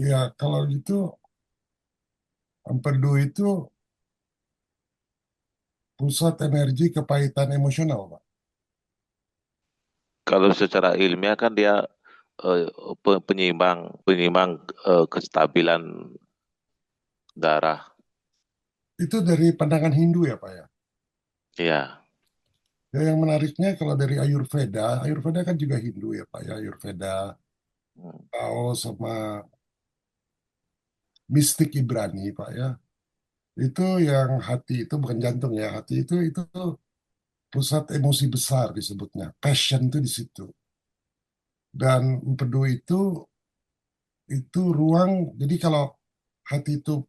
Ya, kalau gitu empedu itu pusat energi kepahitan emosional, Pak. Kalau secara ilmiah kan dia eh, penyeimbang penyeimbang kestabilan darah. Itu dari pandangan Hindu ya, Pak ya. Iya. Ya, yang menariknya kalau dari Ayurveda, Ayurveda kan juga Hindu ya, Pak ya. Ayurveda, Hmm. Tao sama mistik Ibrani, Pak ya. Itu yang hati itu bukan jantung ya, hati itu pusat emosi besar disebutnya. Passion itu di situ. Dan empedu itu ruang, jadi kalau hati itu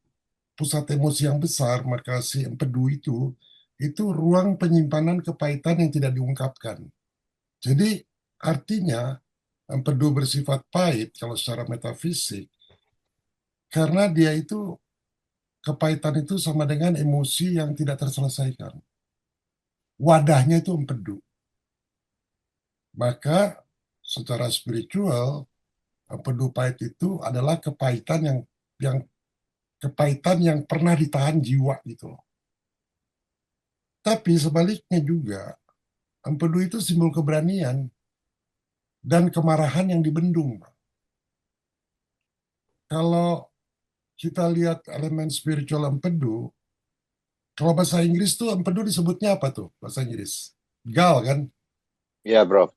pusat emosi yang besar, maka si empedu itu ruang penyimpanan kepahitan yang tidak diungkapkan. Jadi artinya empedu bersifat pahit kalau secara metafisik karena dia itu kepahitan itu sama dengan emosi yang tidak terselesaikan. Wadahnya itu empedu. Maka secara spiritual empedu pahit itu adalah yang kepahitan yang pernah ditahan jiwa gitu loh. Tapi sebaliknya juga empedu itu simbol keberanian dan kemarahan yang dibendung, Pak. Kalau kita lihat elemen spiritual empedu, kalau bahasa Inggris tuh empedu disebutnya apa tuh bahasa Inggris? Gal kan? Iya, bro.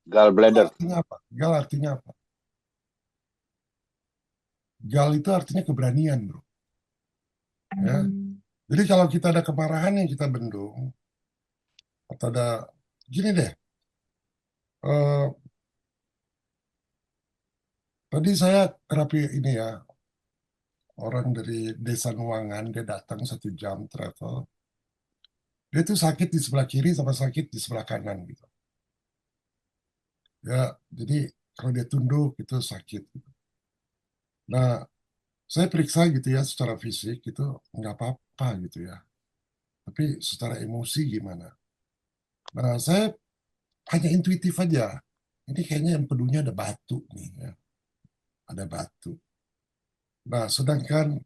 Gallbladder. Artinya apa? Gal artinya apa? Gal itu artinya keberanian, bro. Ya. Jadi kalau kita ada kemarahan yang kita bendung, atau ada gini deh, eh, tadi saya terapi ini ya, orang dari Desa Nuangan, dia datang 1 jam travel, dia tuh sakit di sebelah kiri sama sakit di sebelah kanan gitu. Ya, jadi kalau dia tunduk itu sakit gitu. Nah, saya periksa gitu ya secara fisik itu nggak apa-apa gitu ya. Tapi secara emosi gimana? Nah, saya hanya intuitif aja. Ini kayaknya empedunya ada batu nih ya, ada batu. Nah, sedangkan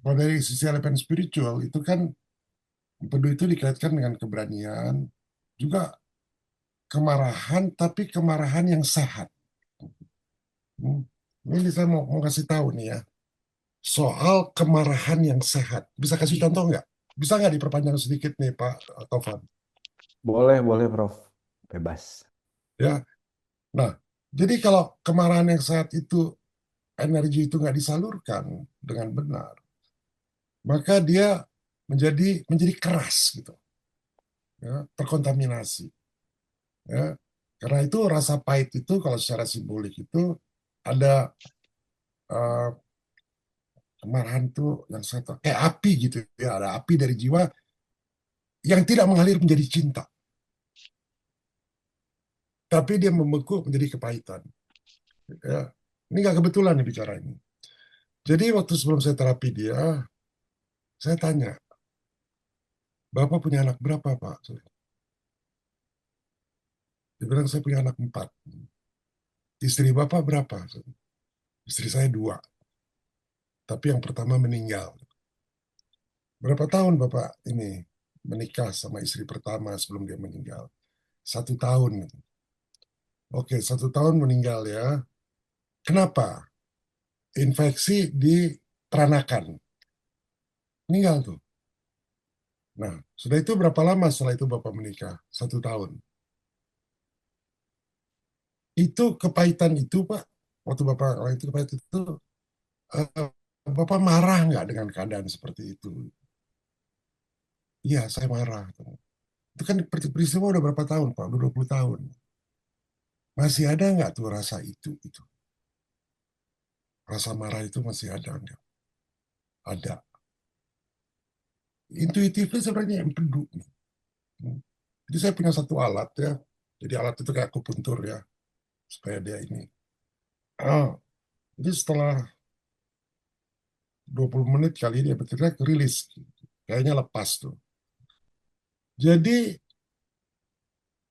kalau dari sisi elemen spiritual itu kan empedu itu dikaitkan dengan keberanian, juga kemarahan, tapi kemarahan yang sehat. Hmm. Ini saya mau kasih tahu nih ya, soal kemarahan yang sehat. Bisa kasih contoh nggak? Bisa nggak diperpanjang sedikit nih Pak Tovan? Boleh, boleh, Prof. Bebas. Ya, nah, jadi kalau kemarahan yang sehat itu energi itu nggak disalurkan dengan benar, maka dia menjadi keras gitu, ya, terkontaminasi. Ya. Karena itu rasa pahit itu kalau secara simbolik itu ada eh, kemarahan tuh yang satu kayak api gitu ya, ada api dari jiwa yang tidak mengalir menjadi cinta, tapi dia membeku menjadi kepahitan. Ya. Ini nggak kebetulan nih bicara ini. Jadi waktu sebelum saya terapi dia, saya tanya, Bapak punya anak berapa Pak? Dia bilang saya punya anak 4. Istri Bapak berapa? Istri saya 2, tapi yang pertama meninggal. Berapa tahun Bapak ini menikah sama istri pertama sebelum dia meninggal? 1 tahun. Oke, 1 tahun meninggal ya. Kenapa? Infeksi di peranakan. Meninggal tuh. Nah, sudah itu berapa lama setelah itu Bapak menikah? 1 tahun. Itu kepahitan itu, Pak. Waktu Bapak, itu kepahitan itu, eh, Bapak marah nggak dengan keadaan seperti itu? Iya, saya marah. Itu kan peristiwa udah berapa tahun, Pak? Udah 20 tahun. Masih ada nggak tuh rasa itu? Rasa marah itu masih ada nggak? Ada. Intuitifnya sebenarnya empedu. Hmm. Jadi saya punya satu alat ya. Jadi alat itu kayak akupuntur ya. Supaya dia ini. Ah, jadi setelah 20 menit kali dia betulnya rilis. Kayaknya lepas tuh. Jadi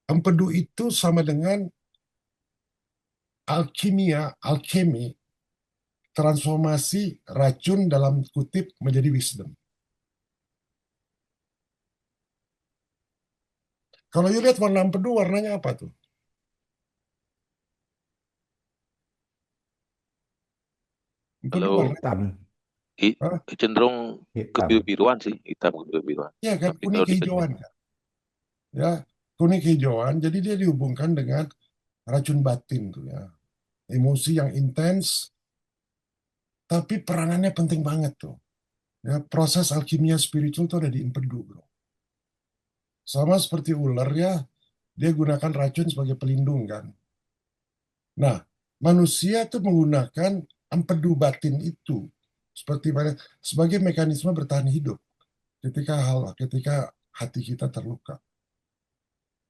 empedu itu sama dengan alkimia, alkemi transformasi racun dalam kutip menjadi wisdom. Kalau you lihat warna empedu, warnanya apa tuh? Empedu Kalau warna, Hitam, hah? cenderung hitam. kebiru-biruan sih, hitam kebiru-biruan. Ya kan, Tapi kuning kalau dikenyal, kehijauan kan? Ya, kuning kehijauan. Jadi dia dihubungkan dengan racun batin tuh ya. Emosi yang intens, tapi peranannya penting banget tuh. Ya, proses alkimia spiritual tuh ada di empedu, bro. Sama seperti ular ya, dia gunakan racun sebagai pelindung kan. Nah, manusia tuh menggunakan empedu batin itu seperti mana sebagai mekanisme bertahan hidup ketika hati kita terluka.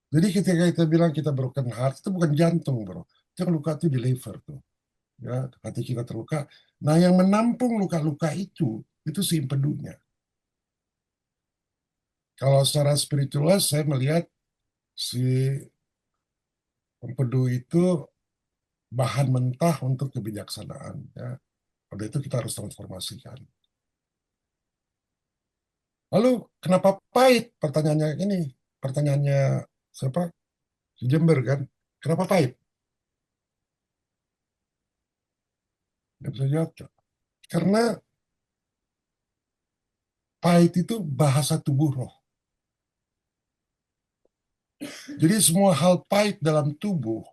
Jadi ketika kita bilang kita broken heart itu bukan jantung, bro. Yang luka itu di liver tuh. Ya, hati kita terluka. Nah, yang menampung luka-luka itu si empedunya. Kalau secara spiritual saya melihat si empedu itu bahan mentah untuk kebijaksanaan. Ya. Pada itu kita harus transformasikan. Lalu kenapa pahit? Pertanyaannya siapa? Si Jember kan? Kenapa pahit? Dia bisa jawab. Karena pahit itu bahasa tubuh roh. Jadi semua hal pahit dalam tubuh,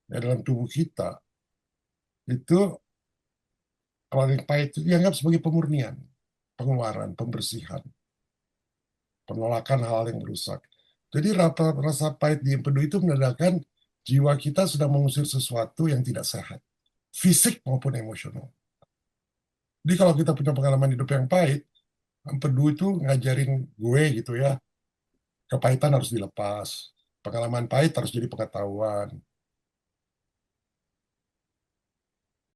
ya dalam tubuh kita, itu paling pahit itu dianggap sebagai pemurnian, pengeluaran, pembersihan, penolakan hal yang merusak. Jadi rasa pahit di empedu itu menandakan jiwa kita sedang mengusir sesuatu yang tidak sehat, fisik maupun emosional. Jadi kalau kita punya pengalaman hidup yang pahit, empedu itu ngajarin gue gitu ya, kepahitan harus dilepas. Pengalaman pahit harus jadi pengetahuan.